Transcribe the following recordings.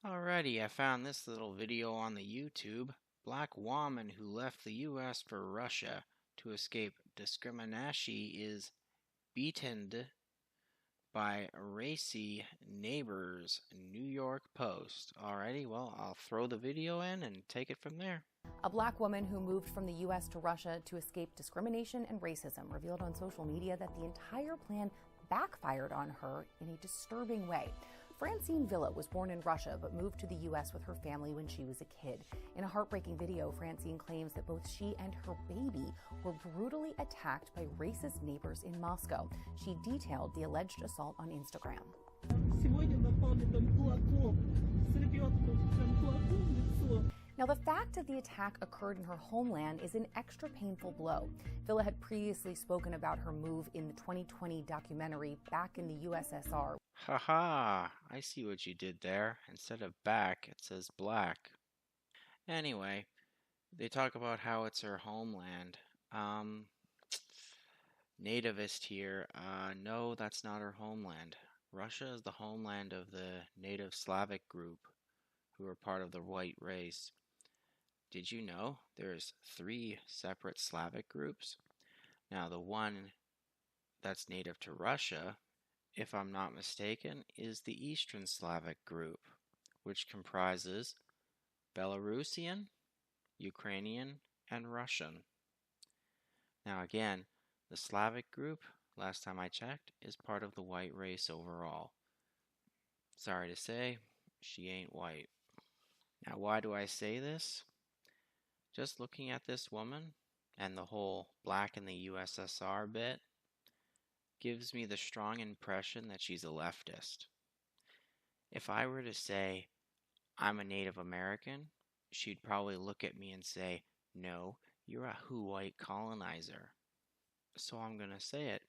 Alrighty, I found this little video on the YouTube. Black woman who left the US for Russia to escape discrimination is beaten by racy neighbors. New York Post. Alrighty, well, I'll throw the video in and take it from there. A black woman who moved from the U.S. to Russia to escape discrimination and racism revealed on social media that the entire plan backfired on her in a disturbing way. Francine Villa was born in Russia but moved to the U.S. with her family when she was a kid. In a heartbreaking video, Francine claims that both she and her baby were brutally attacked by racist neighbors in Moscow. She detailed the alleged assault on Instagram. Now, the fact that the attack occurred in her homeland is an extra painful blow. Villa had previously spoken about her move in the 2020 documentary Back in the USSR. Haha, I see what you did there. Instead of back, it says black. Anyway, they talk about how it's her homeland. Nativist here. No, that's not her homeland. Russia is the homeland of the native Slavic group who are part of the white race. Did you know there's 3 separate Slavic groups? Now, the one that's native to Russia, if I'm not mistaken, is the Eastern Slavic group, which comprises Belarusian, Ukrainian, and Russian. Now again, the Slavic group, last time I checked, is part of the white race overall. Sorry to say, she ain't white. Now why do I say this? Just looking at this woman and the whole black in the USSR bit gives me the strong impression that she's a leftist. If I were to say I'm a Native American, she'd probably look at me and say, no, you're a white colonizer. So I'm going to say it.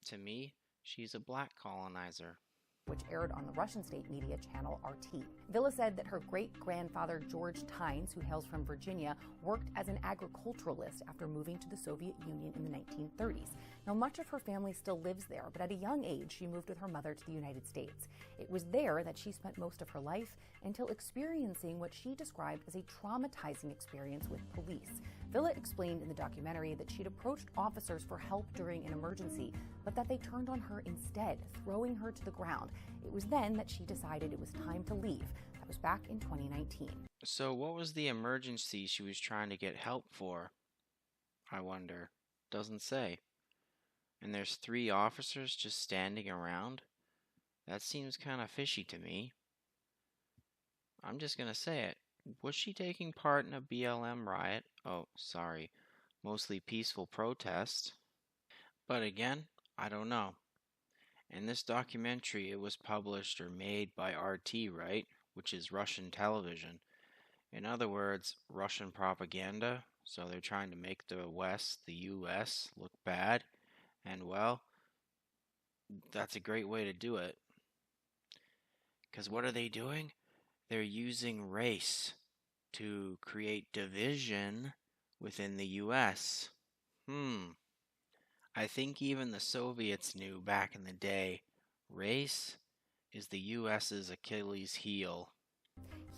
To me, she's a black colonizer. Which aired on the Russian state media channel RT. Villa said that her great-grandfather George Tynes, who hails from Virginia, worked as an agriculturalist after moving to the Soviet Union in the 1930s. Now, much of her family still lives there, but at a young age, she moved with her mother to the United States. It was there that she spent most of her life until experiencing what she described as a traumatizing experience with police. Villa explained in the documentary that she'd approached officers for help during an emergency, but that they turned on her instead, throwing her to the ground. It was then that she decided it was time to leave. That was back in 2019. So what was the emergency she was trying to get help for? I wonder. Doesn't say. And there's 3 officers just standing around? That seems kind of fishy to me. I'm just going to say it. Was she taking part in a BLM riot? Oh, sorry. Mostly peaceful protest. But again, I don't know. In this documentary, it was published or made by RT, right? Which is Russian television. In other words, Russian propaganda. So they're trying to make the West, the US, look bad. And well, that's a great way to do it. Because what are they doing? They're using race to create division within the US. I think even the Soviets knew back in the day, race is the US's Achilles heel.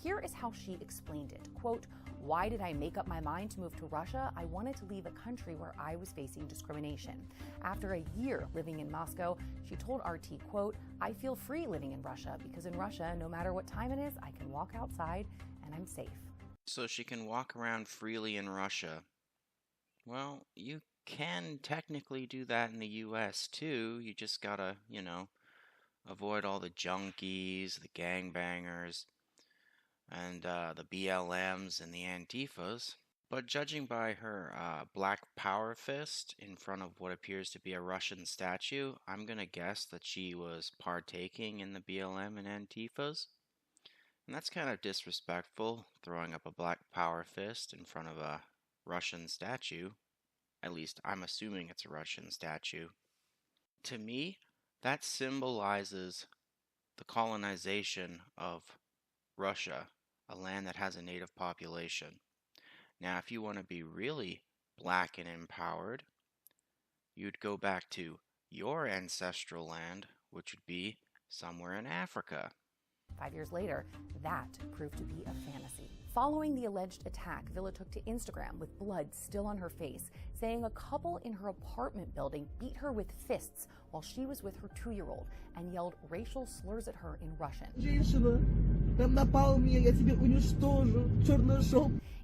Here is how she explained it. Quote, "Why did I make up my mind to move to Russia? I wanted to leave a country where I was facing discrimination. After a year living in Moscow, she told RT, quote, I feel free living in Russia because in Russia, no matter what time it is, I can walk outside and I'm safe." So she can walk around freely in Russia. Well, you can technically do that in the US too. You just gotta, avoid all the junkies, the gangbangers, and the BLMs and the Antifas. But judging by her black power fist in front of what appears to be a Russian statue, I'm going to guess that she was partaking in the BLM and Antifas. And that's kind of disrespectful, throwing up a black power fist in front of a Russian statue. At least I'm assuming it's a Russian statue. To me, that symbolizes the colonization of Russia, a land that has a native population. Now, if you want to be really black and empowered, you'd go back to your ancestral land, which would be somewhere in Africa. 5 years later, that proved to be a fantasy. Following the alleged attack, Villa took to Instagram with blood still on her face, saying a couple in her apartment building beat her with fists while she was with her 2-year-old and yelled racial slurs at her in Russian.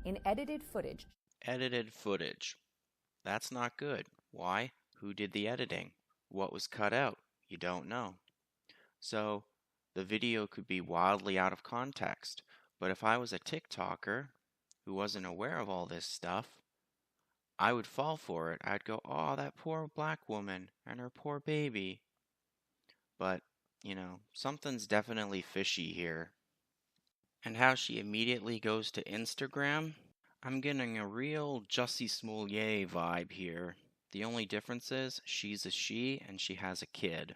In edited footage. Edited footage. That's not good. Why? Who did the editing? What was cut out? You don't know. So, the video could be wildly out of context, but if I was a TikToker who wasn't aware of all this stuff, I would fall for it. I'd go, oh, that poor black woman and her poor baby. But, something's definitely fishy here. And how she immediately goes to Instagram? I'm getting a real Jussie Smollett vibe here. The only difference is she's a she and she has a kid.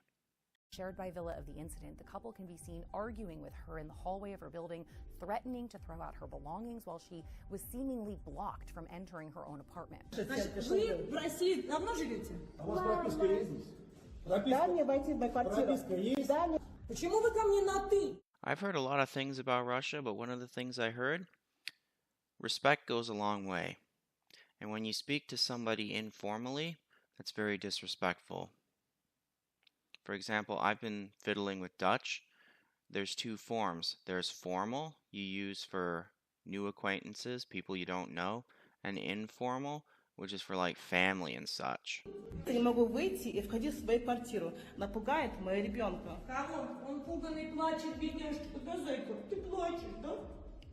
Shared by Villa of the incident, the couple can be seen arguing with her in the hallway of her building, threatening to throw out her belongings while she was seemingly blocked from entering her own apartment. I've heard a lot of things about Russia, but one of the things I heard, respect goes a long way. And when you speak to somebody informally, that's very disrespectful. For example, I've been fiddling with Dutch. There's 2 forms. There's formal, you use for new acquaintances, people you don't know, and informal, which is for like family and such. Не могу выйти и входить в свою квартиру. Напугает моего ребенка. Кого? Он пуганный плачет, бедняжка. Да, зайка, ты плачешь, да?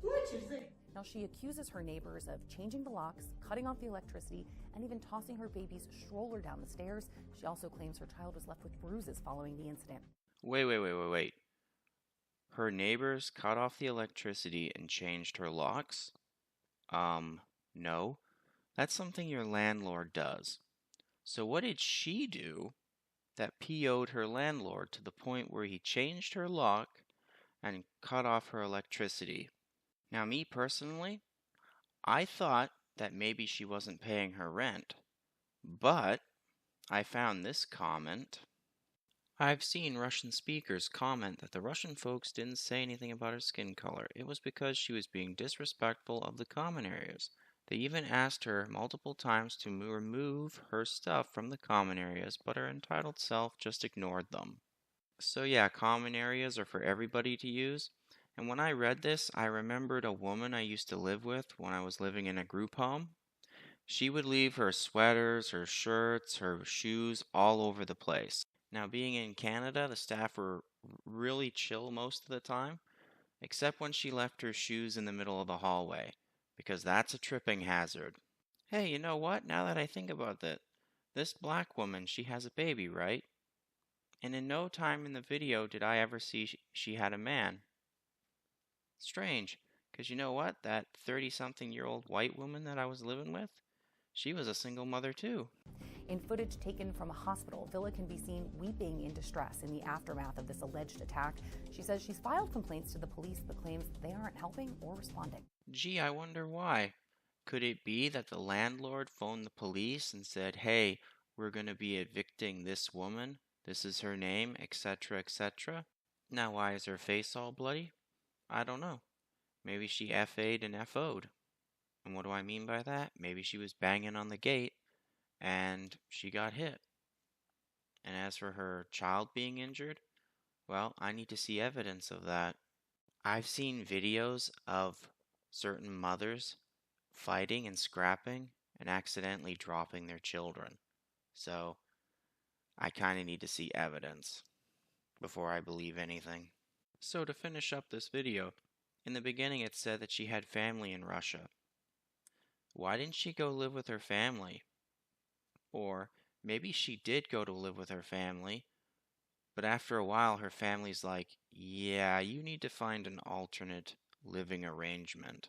Плачешь, зайка. Now, she accuses her neighbors of changing the locks, cutting off the electricity, and even tossing her baby's stroller down the stairs. She also claims her child was left with bruises following the incident. Wait. Her neighbors cut off the electricity and changed her locks? No. That's something your landlord does. So what did she do that PO'd her landlord to the point where he changed her lock and cut off her electricity? Now, me personally, I thought that maybe she wasn't paying her rent, but I found this comment. I've seen Russian speakers comment that the Russian folks didn't say anything about her skin color. It was because she was being disrespectful of the common areas. They even asked her multiple times to remove her stuff from the common areas, but her entitled self just ignored them. So yeah, common areas are for everybody to use. And when I read this, I remembered a woman I used to live with when I was living in a group home. She would leave her sweaters, her shirts, her shoes all over the place. Now, being in Canada, the staff were really chill most of the time, except when she left her shoes in the middle of the hallway, because that's a tripping hazard. Hey, you know what? Now that I think about that, this black woman, she has a baby, right? And in no time in the video did I ever see she had a man. Strange, because you know what? That 30-something-year-old white woman that I was living with, she was a single mother too. In footage taken from a hospital, Villa can be seen weeping in distress in the aftermath of this alleged attack. She says she's filed complaints to the police but claims they aren't helping or responding. Gee, I wonder why. Could it be that the landlord phoned the police and said, hey, we're going to be evicting this woman, this is her name, etc., etc.? Now why is her face all bloody? I don't know. Maybe she FA'd and FO'd. And what do I mean by that? Maybe she was banging on the gate and she got hit. And as for her child being injured, well, I need to see evidence of that. I've seen videos of certain mothers fighting and scrapping and accidentally dropping their children. So I kind of need to see evidence before I believe anything. So to finish up this video, in the beginning it said that she had family in Russia. Why didn't she go live with her family? Or maybe she did go to live with her family, but after a while her family's like, yeah, you need to find an alternate living arrangement.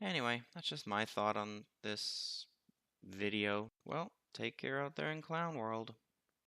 Anyway, that's just my thought on this video. Well, take care out there in clown world.